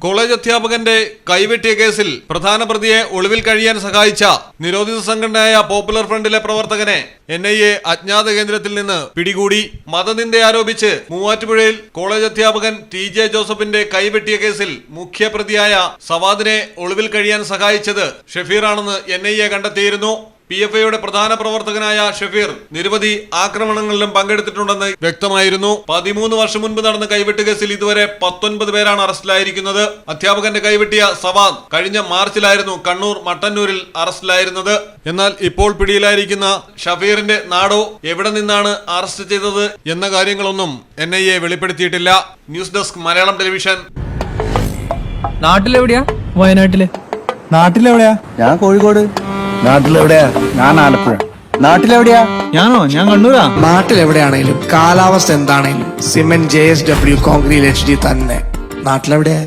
College അധ്യാപകന്റെ കൈവെട്ടിയ കേസിൽ പ്രധാന പ്രതിയെ ഒളിവിൽ കഴിയാൻ സഹായിച്ച നിരോധിത സംഘടനയായ പോപ്പുലർ ഫ്രണ്ടിലെ പ്രവർത്തകനെ NIA അജ്ഞാത കേന്ദ്രത്തിൽ നിന്ന് പിടികൂടി. മതനിന്ദ ആരോപിച്ച് മൂവാറ്റുപുഴയിൽ കോളേജ് അധ്യാപകൻ TJ ജോസഫിന്റെ കൈവെട്ടിയ കേസിൽ മുഖ്യപ്രതിയായ സവാദിനെ ഒളിവിൽ കഴിയാൻ സഹായിച്ചത് ഷഫീറാണെന്ന് NIA കണ്ടെത്തിയിരുന്നു. PFIയുടെ പ്രധാന പ്രവർത്തകനായ ഷഫീർ നിരവധി ആക്രമണങ്ങളിലും പങ്കെടുത്തിട്ടുണ്ടെന്ന് വ്യക്തമായിരുന്നു. 13 വർഷം മുൻപ് നടന്ന കൈവെട്ട് കേസിൽ ഇതുവരെ 19 പേരാണ് അറസ്റ്റിലായിരിക്കുന്നത്. അധ്യാപകന്റെ കൈവെട്ടിയ സവാദ് കഴിഞ്ഞ മാർച്ചിലായിരുന്നു കണ്ണൂർ മട്ടന്നൂരിൽ അറസ്റ്റിലായിരുന്നത്. എന്നാൽ ഇപ്പോൾ പിടിയിലായിരിക്കുന്ന ഷഫീറിന്റെ നാടോ എവിടെ നിന്നാണ് അറസ്റ്റ് ചെയ്തത് എന്ന കാര്യങ്ങളൊന്നും NIA വെളിപ്പെടുത്തിയിട്ടില്ല. News desk Malayalam television. നാട്ടിലെവിടെയാ? വയനാട്ടില്. നാട്ടിലെവിടെയാ? ഞാൻ കോഴിക്കോട്. നാട്ടിലെവിടെയാ? ഞാൻ ആലപ്പുഴ. നാട്ടിലെവിടെയാ? ഞാൻ കണ്ണൂരാ. നാട്ടിലെവിടെയാണേലും കാലാവസ്ഥ എന്താണേലും സിമെന്റ് JSW കോൺക്രീറ്റ് HD തന്നെ. നാട്ടിലെവിടെയാ?